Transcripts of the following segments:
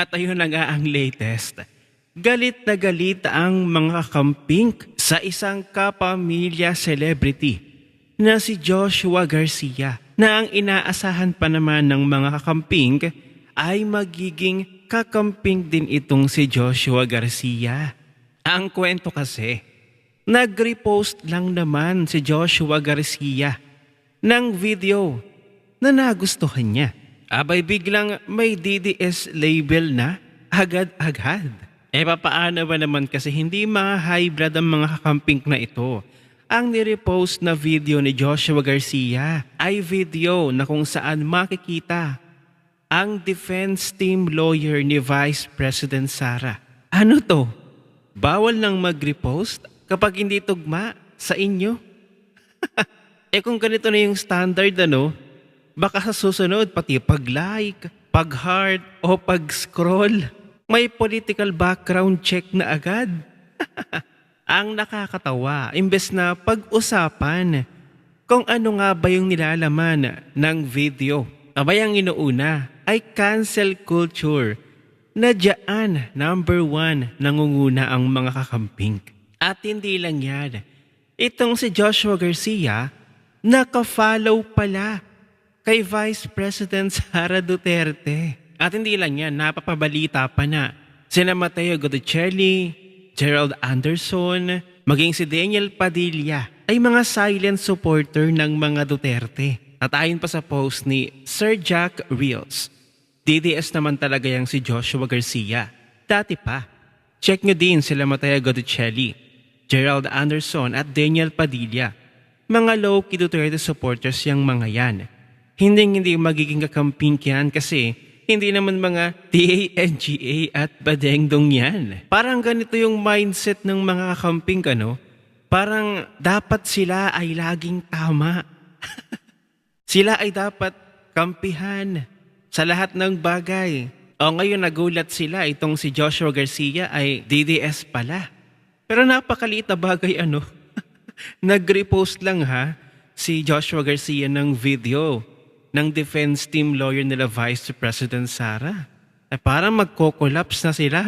At ayun na nga ang latest. Galit na galit ang mga kakamping sa isang kapamilya celebrity na si Joshua Garcia na ang inaasahan pa naman ng mga kakamping ay magiging kakamping din itong si Joshua Garcia. Ang kwento kasi, nag-repost lang naman si Joshua Garcia ng video na nagustuhan niya. Abay biglang may DDS label na agad-agad. Papaano ba naman kasi hindi mga hybrid ang mga kakamping na ito? Ang nirepost na video ni Joshua Garcia ay video na kung saan makikita ang defense team lawyer ni Vice President Sara. Ano to? Bawal nang mag-repost kapag hindi tugma sa inyo? Kung ganito na yung standard baka sa susunod pati pag-like, pag-heart o pag-scroll, may political background check na agad. Ang nakakatawa, imbes na pag-usapan kung ano nga ba yung nilalaman ng video. Abay ang inuuna ay cancel culture na dyan number 1 nangunguna ang mga kakamping. At hindi lang yan. Itong si Joshua Garcia, naka-follow pala kay Vice President Sara Duterte. At hindi lang yan, napapabalita pa na sina Mateo Gutierrez, Gerald Anderson, maging si Daniel Padilla ay mga silent supporter ng mga Duterte. At ayon pa sa post ni Sir Jack Reels, DDS naman talaga yang si Joshua Garcia. Dati pa. Check nyo din sila Mateo Gutierrez, Gerald Anderson at Daniel Padilla. Mga low-key Duterte supporters yung mga yan. Hindi magiging kakamping yan kasi hindi naman mga TANGA at badengdong yan. Parang ganito yung mindset ng mga kakamping Parang dapat sila ay laging tama. Sila ay dapat kampihan sa lahat ng bagay. O ngayon nagulat sila itong si Joshua Garcia ay DDS pala. Pero napakaliit na bagay Nag-repost lang si Joshua Garcia ng video ng defense team lawyer nila Vice President Sara. Parang magko-collapse na sila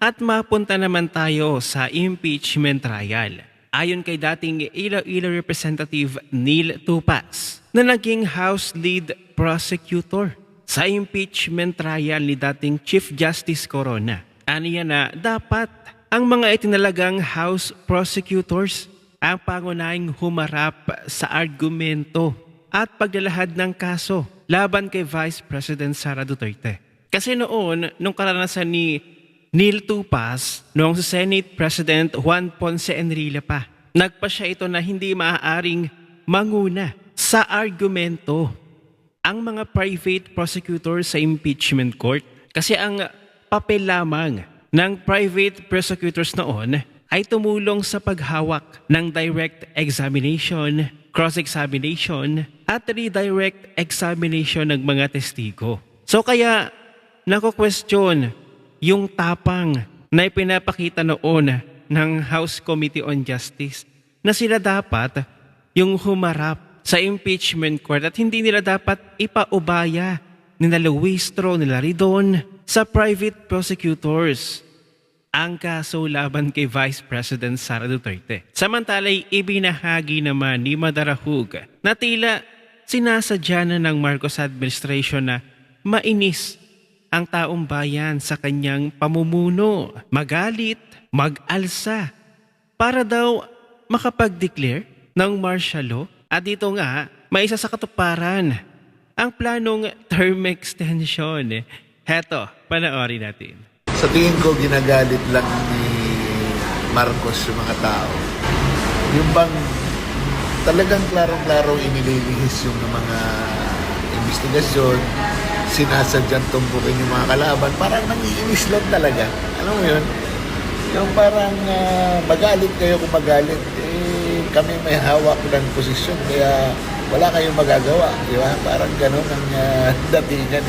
At mapunta naman tayo sa impeachment trial. Ayon kay dating Iloilo Representative Neil Tupas na naging House Lead Prosecutor sa impeachment trial ni dating Chief Justice Corona. Aniya na dapat ang mga itinalagang House Prosecutors ang pangunahing humarap sa argumento at paglalahad ng kaso laban kay Vice President Sara Duterte. Kasi nung karanasan ni Neil Tupas, noong si Senate President Juan Ponce Enrile pa, nagpa siya ito na hindi maaaring manguna sa argumento ang mga private prosecutors sa impeachment court. Kasi ang papel lamang ng private prosecutors noon ay tumulong sa paghawak ng direct examination, cross-examination, at redirect examination ng mga testigo. So kaya, nako-question yung tapang na ipinapakita noon ng House Committee on Justice na sila dapat yung humarap sa impeachment court at hindi nila dapat ipaubaya nila Luistro, nila Ridon sa private prosecutors ang kaso laban kay Vice President Sara Duterte. Samantala'y ibinahagi naman ni Madarahug na tila sinasadya na ng Marcos administration na mainis ang taong bayan sa kanyang pamumuno, magalit, mag-alsa, para daw makapag-declare ng martial law. At dito nga, may isa sa katuparan, ang planong term extension. Heto, panoorin natin. Sa tingin ko, ginagalit lang ni Marcos yung mga tao. Yung bang talagang klarong-klarong inililihis yung mga investigasyon, sinasadyang tumpukin yung mga kalaban, parang nangiinis lang talaga. Alam mo yun? Yung parang magalit kayo kung magalit. Kami may hawak ng posisyon, kaya wala kayong magagawa. Di ba? Parang gano'n ang datingan.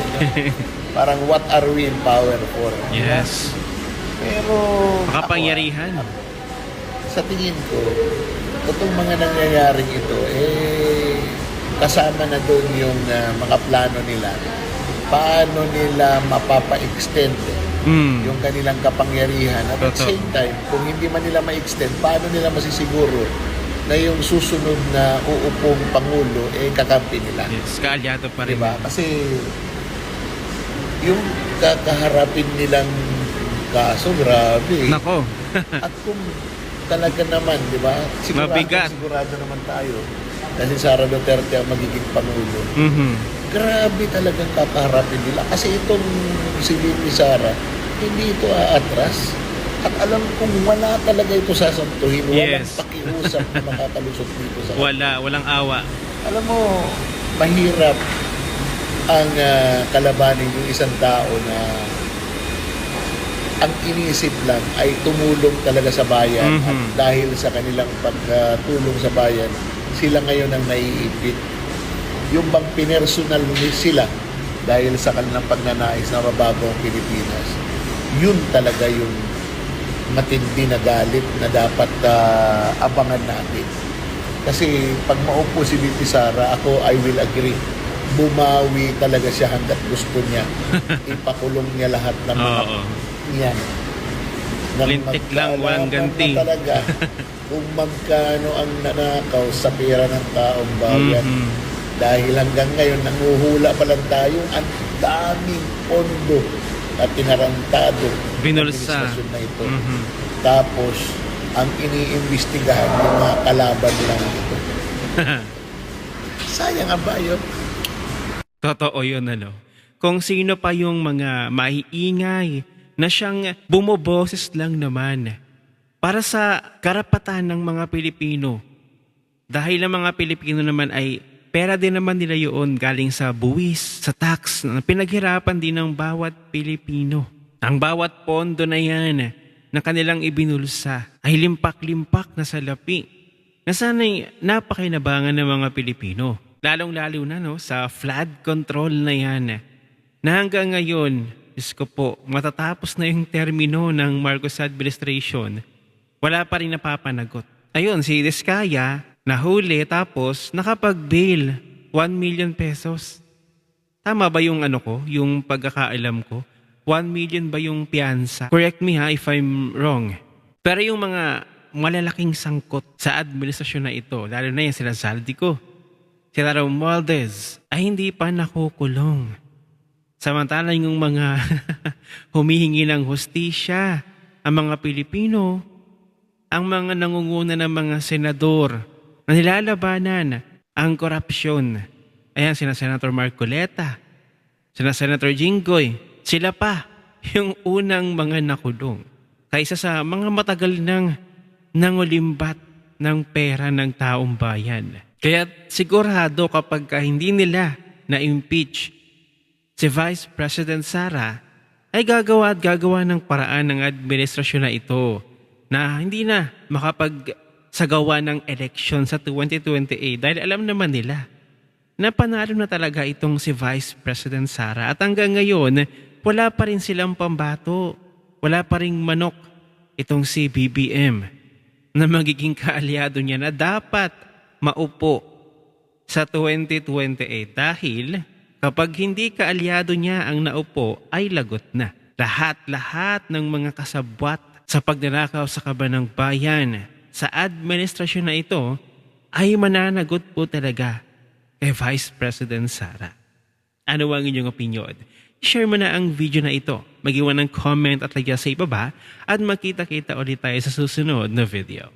Parang what are we in power for? Yes. Pero makapangyarihan. Sa tingin ko, itong mga nangyayaring ito, kasama na doon yung mga plano nila paano nila mapapa-extend yung kanilang kapangyarihan. At at the Totoo. same time, kung hindi man nila ma-extend, paano nila masisiguro na yung susunod na uupong Pangulo, kakampi nila. Yes, kaalyado pa rin. Diba? Kasi yung kakaharapin nilang kaso, grabe. Nako. At kung talaga naman, di ba? Mabigat. Sigurado naman tayo. Kasi Sara Duterte ang magiging Pangulo. Mhm. Grabe talagang kakaharapin nila. Kasi itong si VP Sara, hindi ito aatras. At alam kong wala talaga ito sasantuhin. Walang Yes. pakiusap na makakalusot dito sa Walang awa. Alam mo, mahirap ang kalabanin yung isang tao na ang inisip lang ay tumulong talaga sa bayan at Mhm. dahil sa kanilang pagtulong sa bayan, sila ngayon ang naiipit. Yung bang pinersonal sila dahil sa kanilang pagnanais na mabago ang Pilipinas, yun talaga yung matindi na galit na dapat abangan natin. Kasi pag maupo si VP Sara, ako, I will agree. Bumawi talaga siya hanggat gusto niya. Ipakulong niya lahat ng mga Oo. yan. Nang Lintik lang, walang magkaalaman ganti. na talaga kung magkano ang nanakaw sa pera ng taong bayan. Mhm. Dahil hanggang ngayon, nanguhula pa lang tayo. Ang daming pondo at tinarantado Binulsa. administrasyon na ito. Mhm. Tapos, ang iniimbestigahan yung mga kalaban lang ito. Sayang ang bayo. Totoo yun, ano. Kung sino pa yung mga maiingay na siyang bumoboses lang naman para sa karapatan ng mga Pilipino. Dahil ang mga Pilipino naman ay pera din naman nila yun galing sa buwis, sa tax na pinaghirapan din ng bawat Pilipino. Ang bawat pondo na yan na kanilang ibinulsa ay limpak-limpak na salapi na sana'y napakinabangan ng mga Pilipino. Lalong-lalo na no, sa flood control na yan. Na hanggang ngayon, Diyos ko po, matatapos na yung termino ng Marcos administration, wala pa rin napapanagot. Ayun, si Diskaya, nahuli tapos nakapag-bail 1 million pesos. Tama ba yung yung pagkakaalam ko? 1 million ba yung piyansa? Correct me ha if I'm wrong. Pero yung mga malalaking sangkot sa administrasyon na ito, lalo na yung sila Zaldico, sila Romualdez, ay hindi pa nakukulong. Samantalang yung mga humihingi ng hustisya, ang mga Pilipino, ang mga nangunguna ng mga senador na nilalabanan ang korupsyon. Ayan, sina Senator Marcoleta, sina Senator Jinggoy, sila pa yung unang mga nakulong. Kaysa sa mga matagal nang nangulimbat ng pera ng taong bayan. Kaya sigurado kapag hindi nila na-impeach si Vice President Sara, ay gagawa ng paraan ng administrasyon na ito na hindi na makapagsagawa ng eleksyon sa 2028 dahil alam naman nila na panalo na talaga itong si Vice President Sara at hanggang ngayon wala pa rin silang pambato, wala pa ring manok itong si BBM na magiging kaalyado niya na dapat maupo sa 2028 dahil kapag hindi kaalyado niya ang naupo ay lagot na. Lahat-lahat ng mga kasabwat sa pagnanakaw sa kaban ng bayan sa administrasyon na ito ay mananagot po talaga kay Vice President Sara. Ano ang inyong opinion? Share mo na ang video na ito. Mag-iwan ng comment at lagyan sa ibaba at makita-kita ulit tayo sa susunod na video.